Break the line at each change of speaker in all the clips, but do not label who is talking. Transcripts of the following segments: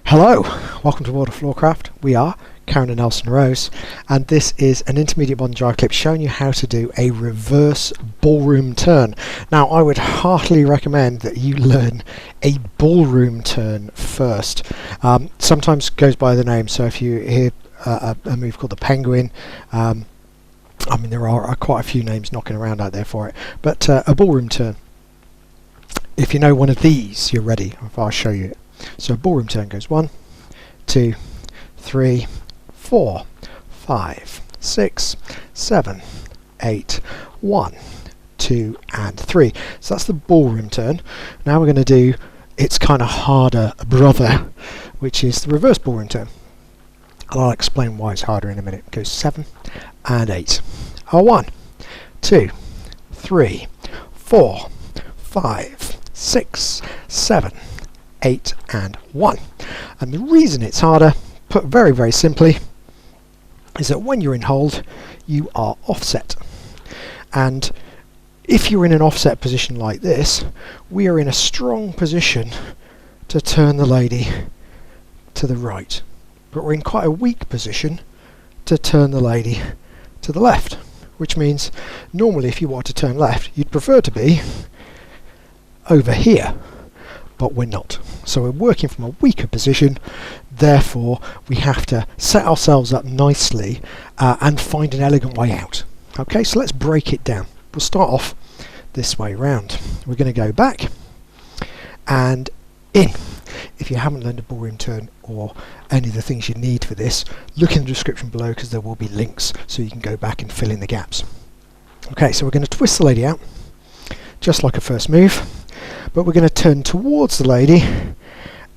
Hello, welcome to World of Floorcraft. We are Karen and Nelson Rose, and this is an Intermediate Modern Jive Clip showing you how to do a reverse ballroom turn. Now, I would heartily recommend that you learn a ballroom turn first. Sometimes goes by the name, so if you hear a move called the penguin, I mean there are quite a few names knocking around out there for it, but a ballroom turn. If you know one of these, you're ready. I'll show you it. So a ballroom turn goes 1, 2, 3, 4, 5, 6, 7, 8, 1, 2 and 3. So that's the ballroom turn. Now we're going to do its kind of harder brother, which is the reverse ballroom turn. And I'll explain why it's harder in a minute. It goes 7 and 8. 1, 2, 3, 4, 5, 6, 7, 8 and 1. And the reason it's harder, put very, very simply, is that when you're in hold, you are offset. And if you're in an offset position like this, we are in a strong position to turn the lady to the right. But we're in quite a weak position to turn the lady to the left, which means normally if you want to turn left, you'd prefer to be over here, but we're not. So we're working from a weaker position, therefore we have to set ourselves up nicely and find an elegant way out. Okay, so let's break it down. We'll start off this way round. We're going to go back and in. If you haven't learned a ballroom turn or any of the things you need for this, look in the description below because there will be links so you can go back and fill in the gaps. Okay, so we're going to twist the lady out just like a first move, but we're going to turn towards the lady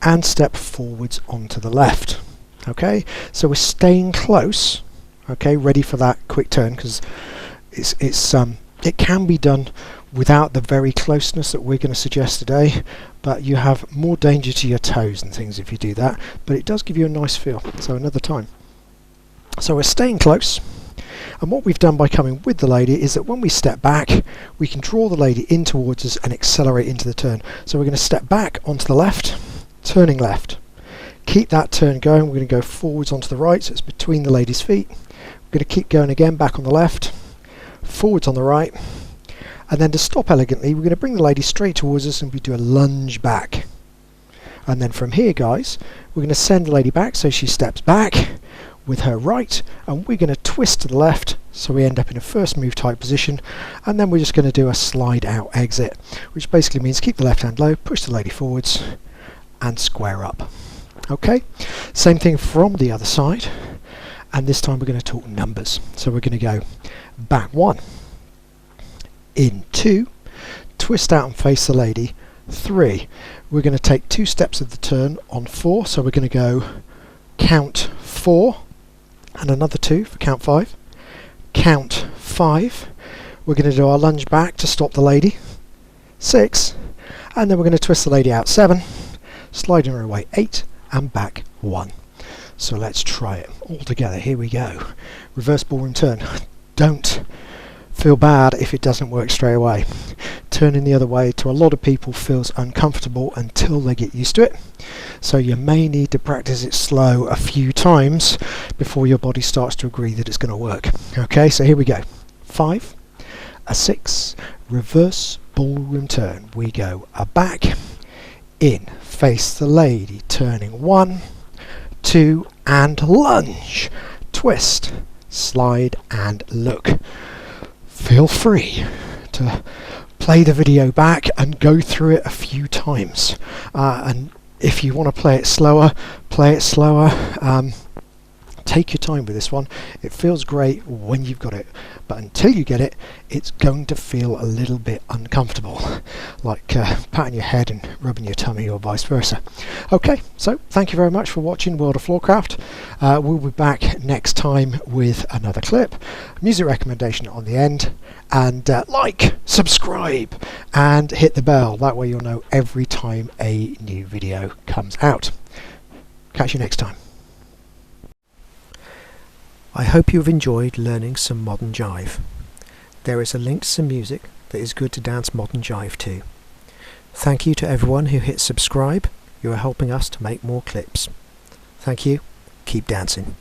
and step forwards onto the left. Okay, so we're staying close, okay, ready for that quick turn, because it can be done without the very closeness that we're going to suggest today, but you have more danger to your toes and things if you do that, but it does give you a nice feel. So another time. So we're staying close, and what we've done by coming with the lady is that when we step back, we can draw the lady in towards us and accelerate into the turn. So we're going to step back onto the left, turning left. Keep that turn going. We're going to go forwards onto the right, so it's between the lady's feet. We're going to keep going again, back on the left, forwards on the right, and then to stop elegantly, we're going to bring the lady straight towards us and we do a lunge back. And then from here, guys, we're going to send the lady back so she steps back with her right, and we're going to twist to the left so we end up in a first move type position, and then we're just going to do a slide out exit, which basically means keep the left hand low, push the lady forwards and square up. Okay, same thing from the other side, and this time we're going to talk numbers. So we're going to go back 1, in 2, twist out and face the lady 3. We're going to take 2 steps of the turn on 4, so we're going to go count 4 and another 2 for count 5, count 5, we're going to do our lunge back to stop the lady 6, and then we're going to twist the lady out 7, sliding her away 8 and back 1. So let's try it all together. Here we go. Reverse ballroom turn. Don't feel bad if it doesn't work straight away. Turning the other way to a lot of people feels uncomfortable until they get used to it. So you may need to practice it slow a few times before your body starts to agree that it's going to work. Okay, so here we go. 5, a 6, reverse ballroom turn. We go a back, in, face the lady, turning 1, 2 and lunge, twist, slide and look. Feel free to play the video back and go through it a few times, and if you want to play it slower, play it slower. Take your time with this one. It feels great when you've got it, but until you get it, it's going to feel a little bit uncomfortable, like patting your head and rubbing your tummy or vice versa. Okay, so thank you very much for watching World of Floorcraft. We'll be back next time with another clip, music recommendation on the end, and like, subscribe and hit the bell. That way you'll know every time a new video comes out. Catch you next time. I hope you've enjoyed learning some modern jive. There is a link to some music that is good to dance modern jive to. Thank you to everyone who hit subscribe. You are helping us to make more clips. Thank you. Keep dancing.